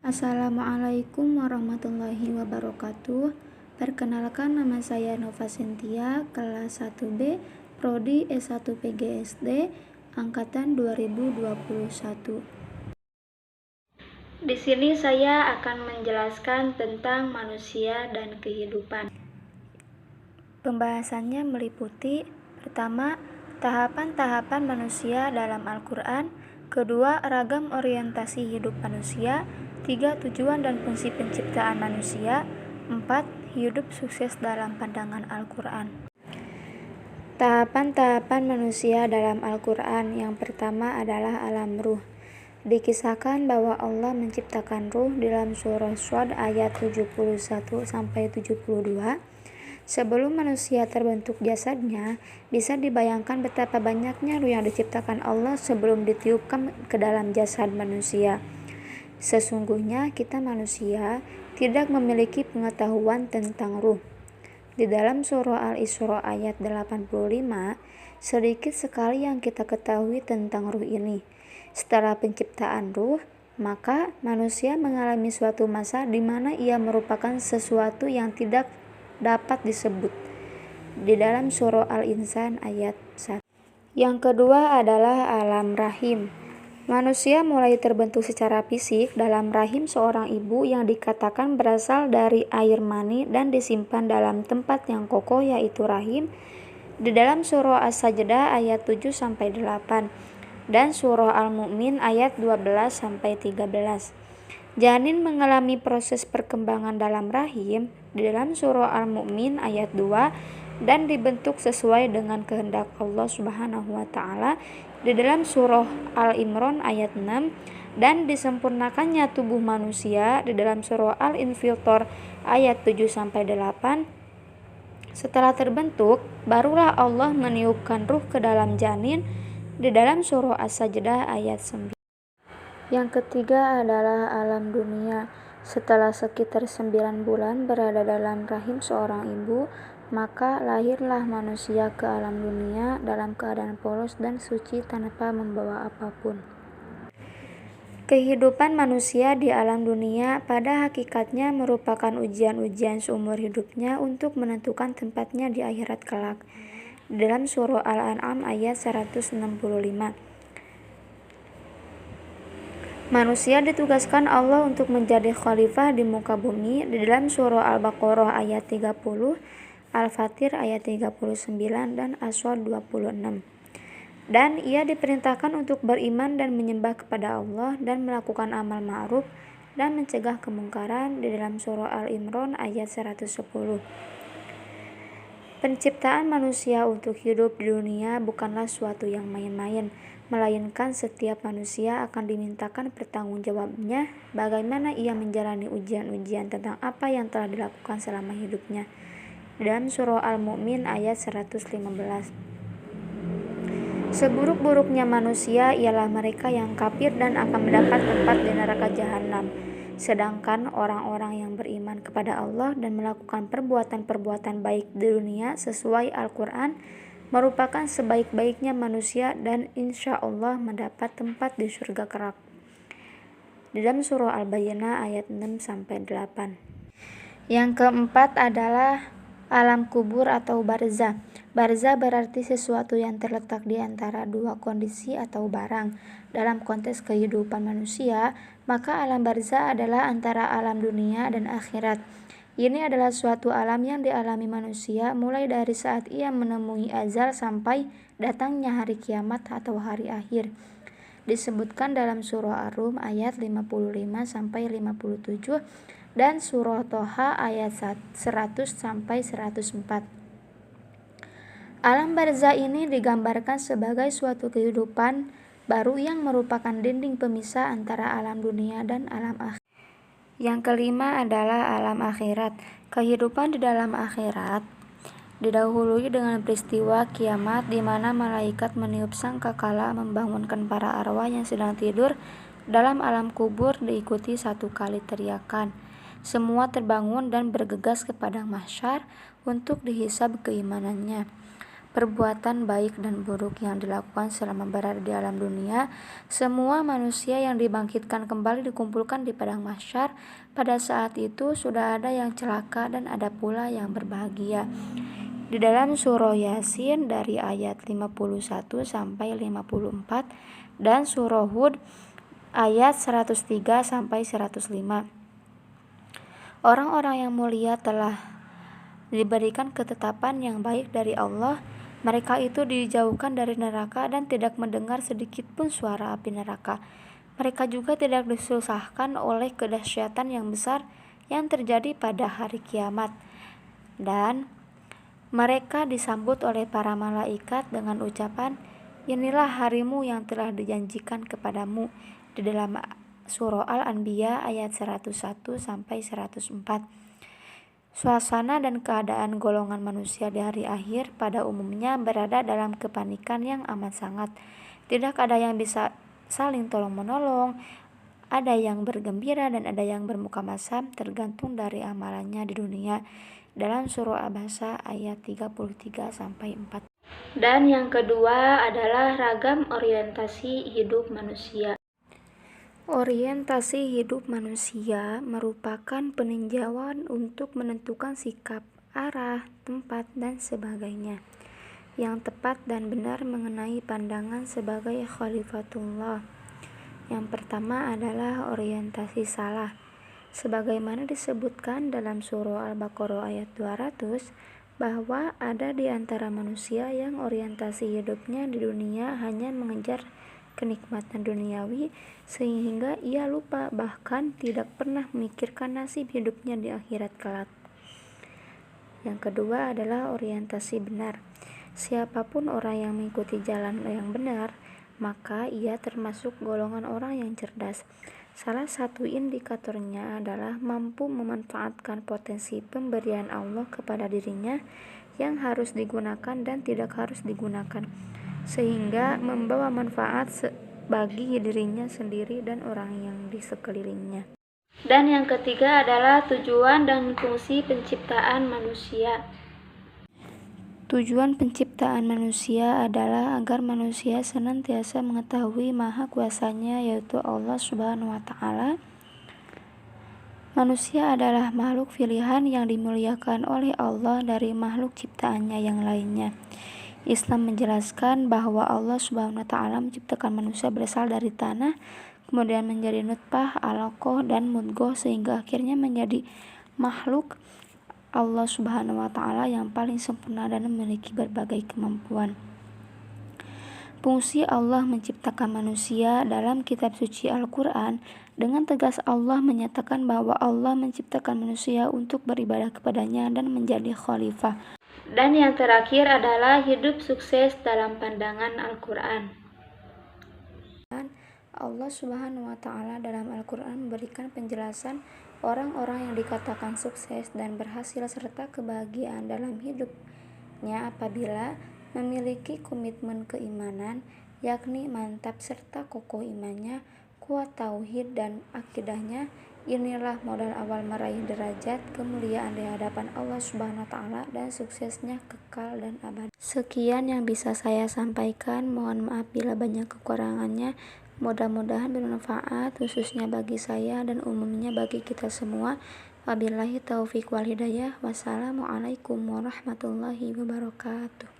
Assalamualaikum warahmatullahi wabarakatuh. Perkenalkan, nama saya Nova Sentia, kelas 1B, Prodi S1 PGSD, angkatan 2021. Di sini saya akan menjelaskan tentang manusia dan kehidupan. Pembahasannya meliputi: pertama, tahapan-tahapan manusia dalam Al-Quran; kedua, ragam orientasi hidup manusia; tiga, tujuan dan fungsi penciptaan manusia; empat, hidup sukses dalam pandangan Al-Quran. Tahapan-tahapan manusia dalam Al-Quran. Yang pertama adalah alam ruh. Dikisahkan bahwa Allah menciptakan ruh di dalam surah Shad ayat 71-72. Sebelum manusia terbentuk jasadnya, bisa dibayangkan betapa banyaknya ruh yang diciptakan Allah sebelum ditiupkan ke dalam jasad manusia. Sesungguhnya kita manusia tidak memiliki pengetahuan tentang ruh. Di dalam surah Al-Isra ayat 85, sedikit sekali yang kita ketahui tentang ruh ini. Setelah penciptaan ruh, maka manusia mengalami suatu masa di mana ia merupakan sesuatu yang tidak dapat disebut. Di dalam surah Al-Insan ayat 1. Yang kedua adalah alam rahim. Manusia mulai terbentuk secara fisik dalam rahim seorang ibu yang dikatakan berasal dari air mani dan disimpan dalam tempat yang kokoh, yaitu rahim, di dalam surah As-Sajdah ayat 7-8 dan surah Al-Mu'min ayat 12-13. Janin mengalami proses perkembangan dalam rahim di dalam surah Al-Mu'min ayat 2 dan dibentuk sesuai dengan kehendak Allah Subhanahu wa taala di dalam surah Al-Imran ayat 6 dan disempurnakannya tubuh manusia di dalam surah Al-Infitor ayat 7-8. Setelah terbentuk, barulah Allah meniupkan ruh ke dalam janin di dalam surah As-Sajdah ayat 9. Yang ketiga adalah alam dunia. Setelah sekitar 9 bulan berada dalam rahim seorang ibu, maka lahirlah manusia ke alam dunia dalam keadaan polos dan suci tanpa membawa apapun. Kehidupan manusia di alam dunia pada hakikatnya merupakan ujian-ujian seumur hidupnya untuk menentukan tempatnya di akhirat kelak. Dalam surah Al-An'am ayat 165. Manusia ditugaskan Allah untuk menjadi khalifah di muka bumi di dalam surah Al-Baqarah ayat 30, Al-Fatir ayat 39 dan As-Sad 26. Dan ia diperintahkan untuk beriman dan menyembah kepada Allah dan melakukan amal ma'ruf dan mencegah kemungkaran di dalam surah Al-Imran ayat 110. Penciptaan manusia untuk hidup di dunia bukanlah suatu yang main-main, melainkan setiap manusia akan dimintakan pertanggungjawabannya bagaimana ia menjalani ujian-ujian tentang apa yang telah dilakukan selama hidupnya. Dalam surah Al-Mu'min ayat 115. Seburuk-buruknya manusia ialah mereka yang kafir dan akan mendapat tempat di neraka jahanam. Sedangkan orang-orang yang beriman kepada Allah dan melakukan perbuatan-perbuatan baik di dunia sesuai Al-Quran merupakan sebaik-baiknya manusia dan insya Allah mendapat tempat di surga kelak. Di dalam surah Al-Bayyinah ayat 6-8. Yang keempat adalah alam kubur atau barzah. Barzah berarti sesuatu yang terletak di antara dua kondisi atau barang. Dalam konteks kehidupan manusia, maka alam barzah adalah antara alam dunia dan akhirat. Ini adalah suatu alam yang dialami manusia mulai dari saat ia menemui azal sampai datangnya hari kiamat atau hari akhir. Disebutkan dalam surah Ar-Rum ayat 55-57 dan surah Toha ayat 100-104. Alam barzah ini digambarkan sebagai suatu kehidupan baru yang merupakan dinding pemisah antara alam dunia dan alam akhirat. Yang kelima adalah alam akhirat. Kehidupan di dalam akhirat didahului dengan peristiwa kiamat di mana malaikat meniup sangkakala membangunkan para arwah yang sedang tidur dalam alam kubur, diikuti satu kali teriakan. Semua terbangun dan bergegas ke padang mahsyar untuk dihisab keimanannya. perbuatan baik dan buruk yang dilakukan selama berada di alam dunia. Semua manusia yang dibangkitkan kembali dikumpulkan di padang mahsyar. Pada saat itu sudah ada yang celaka dan ada pula yang berbahagia. Di dalam surah Yasin dari ayat 51 sampai 54 dan surah Hud ayat 103 sampai 105. Orang-orang yang mulia telah diberikan ketetapan yang baik dari Allah. Mereka itu dijauhkan dari neraka dan tidak mendengar sedikit pun suara api neraka. Mereka juga tidak disusahkan oleh kedahsyatan yang besar yang terjadi pada hari kiamat. Dan mereka disambut oleh para malaikat dengan ucapan, "Inilah harimu yang telah dijanjikan kepadamu," di dalam surah Al-Anbiya ayat 101 sampai 104. Suasana dan keadaan golongan manusia di hari akhir pada umumnya berada dalam kepanikan yang amat sangat. Tidak ada yang bisa saling tolong-menolong, ada yang bergembira dan ada yang bermuka masam tergantung dari amalannya di dunia. Dalam surah Abasa ayat 33 sampai 4. Dan yang kedua adalah ragam orientasi hidup manusia. Orientasi hidup manusia merupakan peninjauan untuk menentukan sikap, arah, tempat, dan sebagainya yang tepat dan benar mengenai pandangan sebagai khalifatullah. Yang pertama adalah orientasi salah. Sebagaimana disebutkan dalam surah Al-Baqarah ayat 200, bahwa ada di antara manusia yang orientasi hidupnya di dunia hanya mengejar kenikmatan duniawi sehingga ia lupa bahkan tidak pernah memikirkan nasib hidupnya di akhirat kelak. Yang kedua adalah orientasi benar. Siapapun orang yang mengikuti jalan yang benar, maka ia termasuk golongan orang yang cerdas. Salah satu indikatornya adalah mampu memanfaatkan potensi pemberian Allah kepada dirinya yang harus digunakan dan tidak harus digunakan, sehingga membawa manfaat bagi dirinya sendiri dan orang yang di sekelilingnya. Dan yang ketiga adalah tujuan dan fungsi penciptaan manusia. Tujuan penciptaan manusia adalah agar manusia senantiasa mengetahui maha kuasanya, yaitu Allah Subhanahu wa Ta'ala. Manusia adalah makhluk pilihan yang dimuliakan oleh Allah dari makhluk ciptaannya yang lainnya. Islam menjelaskan bahwa Allah Subhanahu wa Ta'ala menciptakan manusia berasal dari tanah, kemudian menjadi nutfah, alaqah, dan mudghah sehingga akhirnya menjadi makhluk Allah Subhanahu wa Ta'ala yang paling sempurna dan memiliki berbagai kemampuan. Fungsi Allah menciptakan manusia dalam kitab suci Al-Quran, dengan tegas Allah menyatakan bahwa Allah menciptakan manusia untuk beribadah kepadanya dan menjadi khalifah. Dan yang terakhir adalah hidup sukses dalam pandangan Al-Quran. Allah Subhanahu wa Ta'ala dalam Al-Quran memberikan penjelasan orang-orang yang dikatakan sukses dan berhasil serta kebahagiaan dalam hidupnya apabila memiliki komitmen keimanan, yakni mantap serta kokoh imannya, kuat tauhid dan akidahnya. Inilah modal awal meraih derajat kemuliaan di hadapan Allah Subhanahu wa Ta'ala dan suksesnya kekal dan abadi. Sekian yang bisa saya sampaikan. Mohon maaf bila banyak kekurangannya. Mudah-mudahan bermanfaat khususnya bagi saya dan umumnya bagi kita semua. Wabillahi taufiq wal hidayah. Wassalamualaikum warahmatullahi wabarakatuh.